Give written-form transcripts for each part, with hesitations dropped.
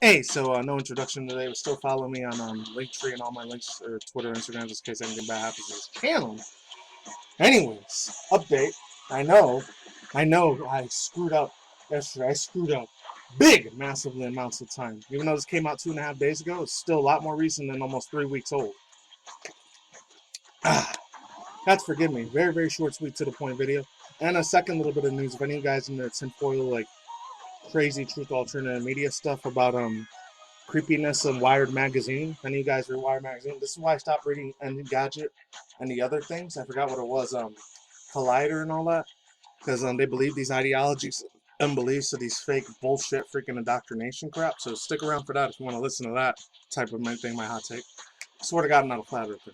Hey, so no introduction today, but still follow me on Linktree and all my links, or Twitter, Instagram, just in case anything bad happens to this channel. Anyways, update. I know, I screwed up yesterday. I screwed up big, massively amounts of time. Even though this came out 2.5 days ago, it's still a lot more recent than almost 3 weeks old. That's forgive me. Very, very short, sweet, to the point video. And a second little bit of news. If any of you guys in the tinfoil, like crazy truth alternative media stuff about creepiness and Wired magazine. If any of you guys read Wired magazine, this is why I stopped reading Engadget and the other things. I forgot what it was, Collider and all that, because they believe these ideologies and beliefs of these fake bullshit freaking indoctrination crap. So stick around for that if you want to listen to that type of thing, my hot take. I swear to God, I'm not a flat earther.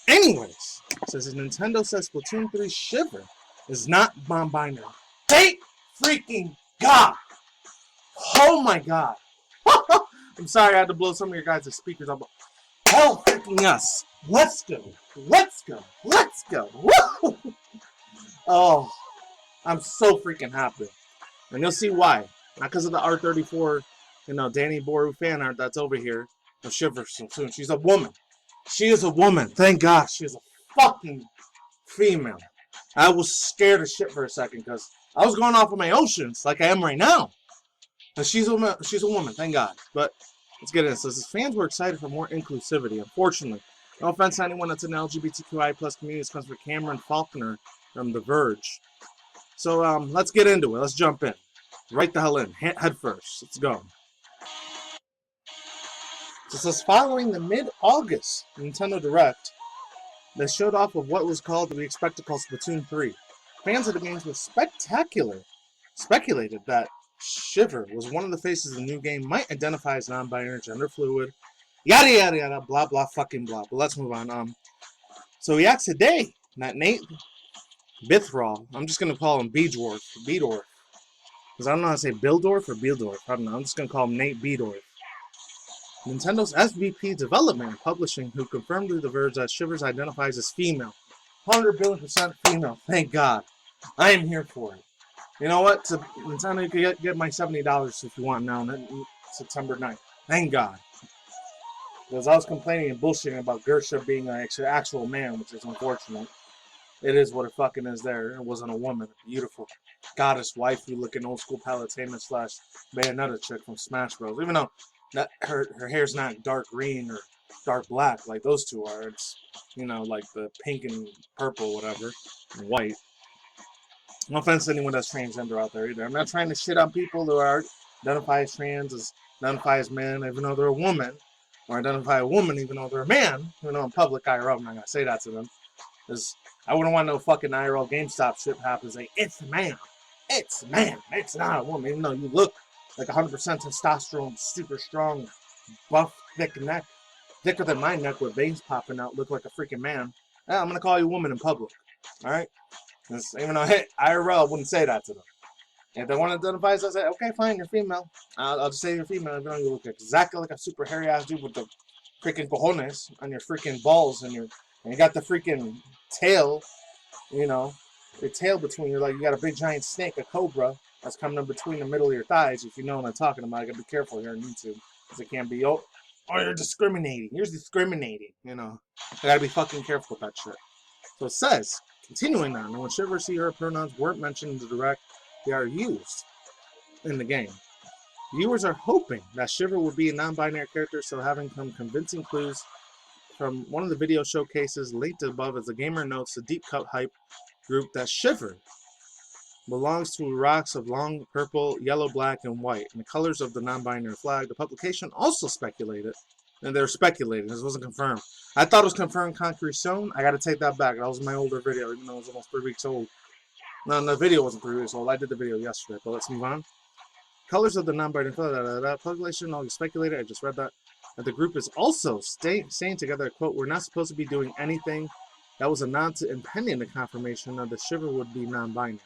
Anyways, says Nintendo says Splatoon 3 Shiver is not non-binary. Thank freaking God! Oh my God! I'm sorry I had to blow some of your guys' speakers up. Hell freaking yes! Let's go! Let's go! Let's go! Woo! Oh, I'm so freaking happy. And you'll see why. Not because of the R34, Danny Boru fan art that's over here of Shiver soon. She's a woman. She is a woman. Thank God she is a fucking female. I was scared as shit for a second because I was going off of my oceans like I am right now. And she's a woman, thank God. But let's get into this. Says fans were excited for more inclusivity. Unfortunately, no offense to anyone that's in the LGBTQIA plus community, this comes from Cameron Faulkner from The Verge. So let's get into it. Let's jump in. Right the hell in. Head first. Let's go. So it says following the mid-August Nintendo Direct, they showed off of what was called, we expect to call Splatoon 3. Fans of the games were speculated that Shiver was one of the faces of the new game, might identify as non-binary, gender fluid, yada yada yada, blah blah fucking blah. But let's move on. So he asked today that Nate Bithraw, I'm just gonna call him Beedorf, because I don't know how to say Bildorf or Bildorf. I don't know. I'm just gonna call him Nate Beedorf. Nintendo's SVP Development and Publishing, who confirmed to The Verge that Shivers identifies as female. 100 billion% female. Thank God. I am here for it. You know what? Nintendo, you can get my $70 if you want now, September 9th. Thank God. Because I was complaining and bullshitting about Gersha being an actual man, which is unfortunate. It is what it fucking is there. It wasn't a woman. A beautiful goddess waifu looking old school Palutena / Bayonetta chick from Smash Bros. Even though her hair's not dark green or dark black like those two are. It's, like the pink and purple, whatever, and white. No offense to anyone that's transgender out there either. I'm not trying to shit on people who are identify as trans, identify as men, even though they're a woman, or identify a woman even though they're a man. In public IRL, I'm not gonna say that to them, because I wouldn't want no fucking IRL GameStop shit happens. Like, it's a man, it's a man, it's not a woman. Even though you look like 100% testosterone, super strong, buff, thick neck, thicker than my neck with veins popping out, look like a freaking man. Yeah, I'm gonna call you a woman in public. All right. Even though, hey, IRL wouldn't say that to them. If they want to identify as, I say, okay, fine, you're female. I'll just say you're female. Even though you look exactly like a super hairy ass dude with the freaking cojones on your freaking balls, and you got the freaking tail, your tail between you, like you got a big giant snake, a cobra that's coming in between the middle of your thighs. If you know what I'm talking about, I gotta be careful here on YouTube, because it can't be you're discriminating. You're discriminating. I gotta be fucking careful with that shit. So it says. Continuing on, when Shiver see her pronouns weren't mentioned in the Direct, they are used in the game. Viewers are hoping that Shiver will be a non-binary character, so having some convincing clues from one of the video showcases linked above, as the gamer notes the deep cut hype group that Shiver belongs to rocks of long purple, yellow, black, and white, and the colors of the non-binary flag. The publication also speculated, and they're speculating, this wasn't confirmed. I thought it was confirmed concrete stone. I gotta take that back. That was my older video, even though it was almost 3 weeks old. No, the video wasn't 3 weeks old. I did the video yesterday, but let's move on. Colors of the non-binary flag, population, all speculated, I just read that. And the group is also saying together, quote, we're not supposed to be doing anything. That was a nod to impending the confirmation of the Shiver would be non-binary.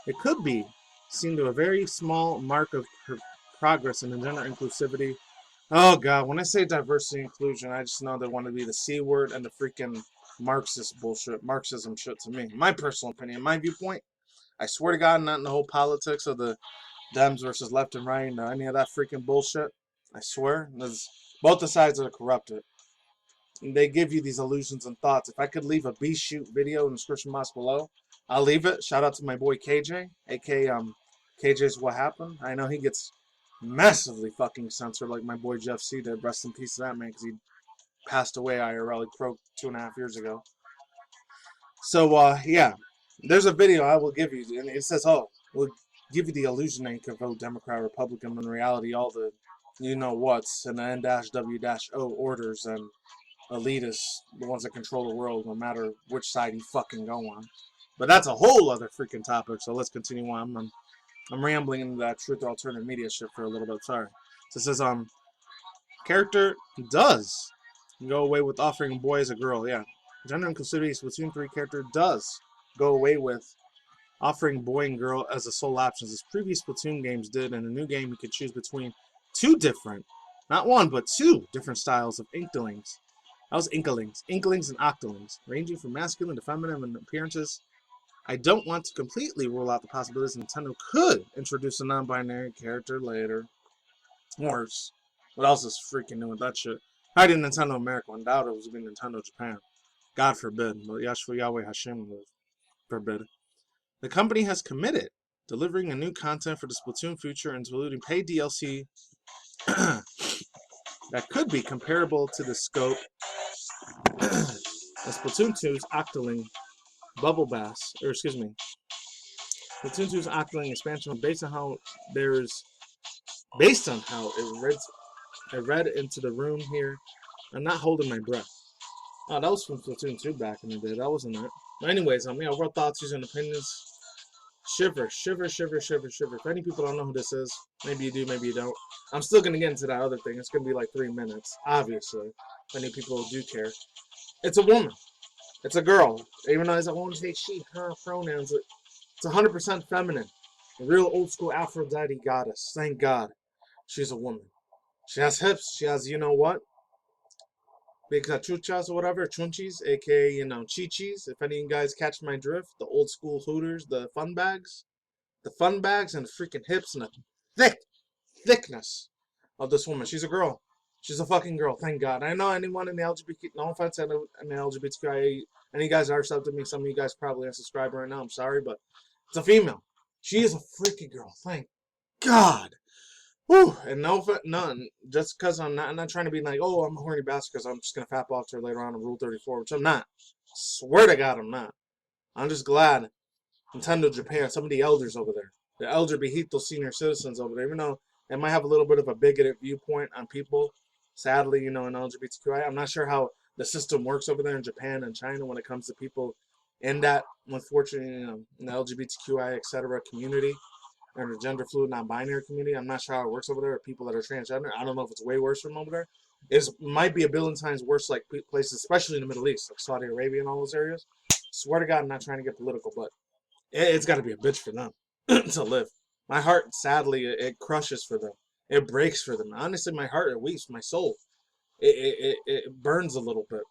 It could be seen to a very small mark of progress in the gender inclusivity. Oh God, when I say diversity and inclusion, I just know they want to be the C word and the freaking Marxist bullshit, Marxism shit to me. My personal opinion, my viewpoint, I swear to God, not in the whole politics of the Dems versus left and right, any of that freaking bullshit. I swear, both the sides are corrupted. And they give you these illusions and thoughts. If I could leave a bchute video in the description box below, I'll leave it. Shout out to my boy KJ, aka KJ's What Happened. I know he gets massively fucking censored like my boy Jeff C did. Rest in peace to that man, because he passed away IRL. He croaked 2.5 years ago. So, yeah, there's a video I will give you, and it says, oh, we'll give you the illusion that you can vote Democrat or Republican, when in reality, all the you-know-whats and the N-W-O orders and elitists, the ones that control the world, no matter which side you fucking go on. But that's a whole other freaking topic, so let's continue on. I'm rambling into that truth or alternative media shit for a little bit, sorry. So it says, character does go away with offering a boy as a girl, yeah. Gender inclusivity Splatoon 3 character does go away with offering boy and girl as the sole options, as previous Splatoon games did. In a new game, you could choose between two different, not one, but two different styles of inklings. That was inklings and octolings, ranging from masculine to feminine in appearances. I don't want to completely rule out the possibilities Nintendo could introduce a non-binary character later. Worse. What else is freaking new with that shit? How did Nintendo America? I doubt it was being Nintendo Japan. God forbid. But Yashua Yahweh Hashem forbid. The company has committed delivering a new content for the Splatoon future, including paid DLC that could be comparable to the scope of Splatoon 2's Octoling Bubble Bass, Splatoon 2's Octoling expansion based on how it read into the room here. I'm not holding my breath. Oh, that was from Splatoon 2 back in the day. That wasn't it. But anyways, overall thoughts, views, and opinions. Shiver. If any people don't know who this is, maybe you do, maybe you don't. I'm still going to get into that other thing. It's going to be like 3 minutes, obviously. If any people do care. It's a woman. It's a girl. Even though I won't say she, her pronouns. It's 100% feminine. A real old school Aphrodite goddess. Thank God. She's a woman. She has hips. She has, you know what? Big chuchas or whatever, chunchis, aka, chichis. If any of you guys catch my drift, the old school Hooters, the fun bags and the freaking hips and the thickness of this woman. She's a girl. She's a fucking girl, thank God. I know anyone in the LGBT, no offense to the LGBTQIA, any guys are subbed to me, some of you guys probably unsubscribe right now, I'm sorry, but it's a female. She is a freaking girl, thank God. Whew, and none. Just because I'm not trying to be like, oh, I'm a horny bastard because I'm just going to fap off to her later on in Rule 34, which I'm not. Swear to God, I'm not. I'm just glad Nintendo Japan, some of the elders over there, the LGBT senior citizens over there, even though they might have a little bit of a bigoted viewpoint on people, sadly, in LGBTQIA, I'm not sure how the system works over there in Japan and China when it comes to people in that, unfortunately, in the LGBTQIA, etc. community. Or the gender fluid, non-binary community. I'm not sure how it works over there. Or people that are transgender. I don't know if it's way worse from over there. It might be a billion times worse, like places, especially in the Middle East, like Saudi Arabia and all those areas. Swear to God, I'm not trying to get political, but it's got to be a bitch for them to live. My heart, sadly, it crushes for them. It breaks for them. Honestly, my heart, it weeps. My soul, it burns a little bit.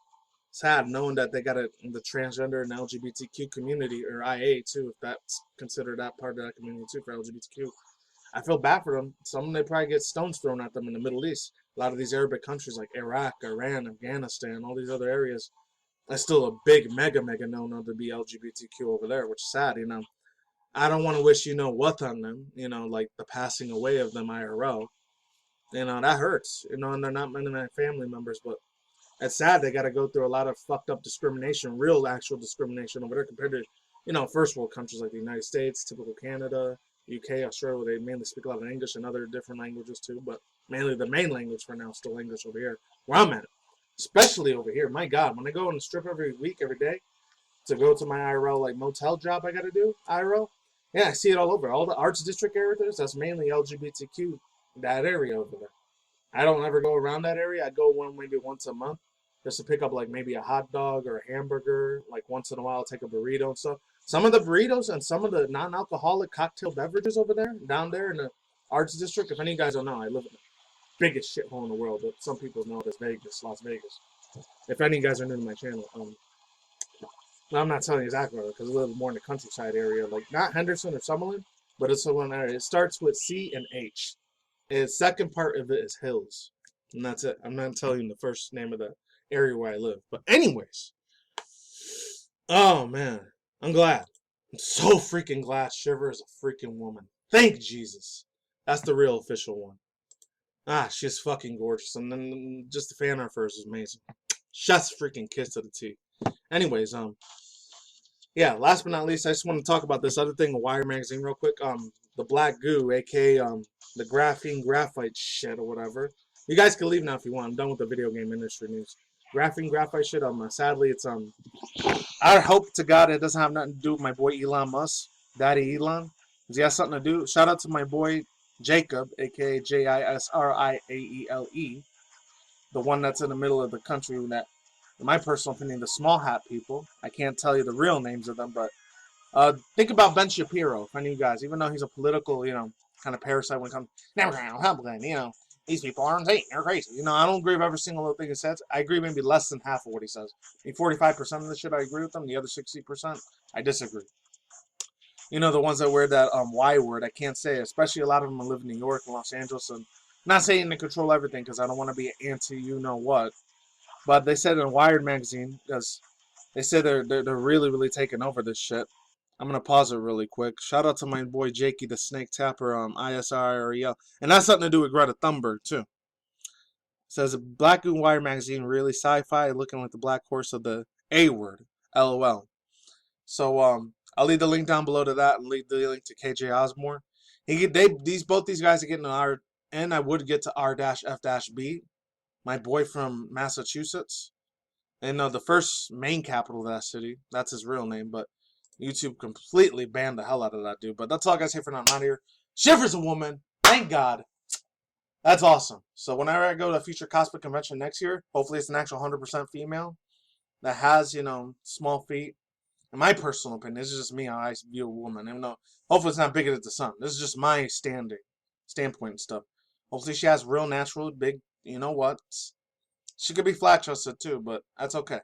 Sad knowing that they got the transgender and LGBTQ community, or IA too, if that's considered that part of that community too for LGBTQ. I feel bad for them. Some they probably get stones thrown at them in the Middle East. A lot of these Arabic countries like Iraq, Iran, Afghanistan, all these other areas, that's still a big, mega no-no to be LGBTQ over there, which is sad, I don't want to wish what on them, like the passing away of them IRL. That hurts, and they're not many of my family members, but it's sad they got to go through a lot of fucked up discrimination, real actual discrimination over there compared to, first world countries like the United States, typical Canada, UK, Australia, where they mainly speak a lot of English and other different languages too, but mainly the main language for now is still English over here, where I'm at. Especially over here. My God, when I go on the strip every week, every day, to go to my IRL, like, motel job I got to do, IRL, yeah, I see it all over. All the arts district areas, that's mainly LGBTQ, that area over there. I don't ever go around that area. I go maybe once a month just to pick up like maybe a hot dog or a hamburger. Like once in a while, I'll take a burrito and stuff. Some of the burritos and some of the non-alcoholic cocktail beverages over there, down there in the arts district. If any of you guys don't know, I live in the biggest shithole in the world, but some people know it as Vegas, Las Vegas. If any of you guys are new to my channel, well, I'm not telling you exactly because I live more in the countryside area, like not Henderson or Summerlin, but it's a one area. It starts with C and H. And the second part of it is hills. And that's it. I'm not telling you the first name of the area where I live. But anyways. Oh, man. I'm glad. I'm so freaking glad Shiver is a freaking woman. Thank Jesus. That's the real official one. Ah, she's fucking gorgeous. And then just the fan art for her is amazing. Chef's freaking kiss to the T. Anyways, yeah, last but not least, I just want to talk about this other thing, Wire magazine, real quick. The black goo, aka the graphene graphite shit or whatever. You guys can leave now if you want. I'm done with the video game industry news. Graphene graphite shit. Sadly, it's I hope to God it doesn't have nothing to do with my boy Elon Musk, Daddy Elon. Does he have something to do? Shout out to my boy Jacob, aka JISRIAELE, the one that's in the middle of the country that, in my personal opinion, the small hat people. I can't tell you the real names of them, but think about Ben Shapiro, if any of you guys, even though he's a political, kind of parasite when it comes, never gonna Republican, these people are insane, they're crazy. I don't agree with every single little thing he says. I agree maybe less than half of what he says. 45% of the shit I agree with him, the other 60% I disagree. The ones that wear that Y word, I can't say, especially a lot of them live in New York and Los Angeles, and I'm not saying they control everything because I don't want to be anti you-know-what, but they said in Wired magazine, because they said they're really, really taking over this shit. I'm going to pause it really quick. Shout out to my boy Jakey the Snake Tapper, ISREL, and that's something to do with Greta Thunberg, too. It says, Black and Wire magazine, really sci-fi, looking like the black horse of the A word, LOL. So, I'll leave the link down below to that and leave the link to KJ Osborne. Both these guys are getting an R, and I would get to R-F-B, my boy from Massachusetts. And the first main capital of that city, that's his real name, but YouTube completely banned the hell out of that dude. But that's all I gotta say for now. I'm out here. Shiver's a woman. Thank God. That's awesome. So whenever I go to a future cosplay convention next year, hopefully it's an actual 100% female that has, small feet. In my personal opinion, this is just me how I view a woman. Even though hopefully it's not bigger than the sun. This is just my standpoint and stuff. Hopefully she has real natural big, she could be flat-chested too, but that's okay.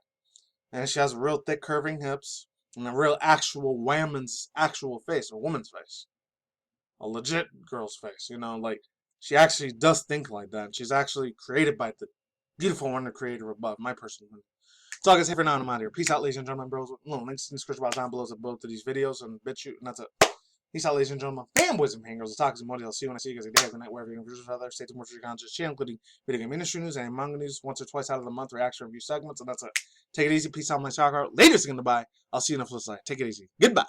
And she has real thick curving hips and a real actual woman's actual face, a woman's face. A legit girl's face, she actually does think like that. She's actually created by the beautiful one, the creator above, my personal opinion. That's all I can say for now, and I'm out of here. Peace out, ladies and gentlemen, bros. Links in the description box down below of both of these videos and bchute, and that's it. Peace out, ladies and gentlemen, fanboys and fangirls, the toxic models. I'll see you when I see you guys. Good night, wherever you're going to other. Stay tuned for your content channel, including video game industry news and manga news once or twice out of the month, reaction review segments, and that's it. Take it easy. Peace out, my shout out. Later, goodbye. I'll see you in the flip side. Take it easy. Goodbye.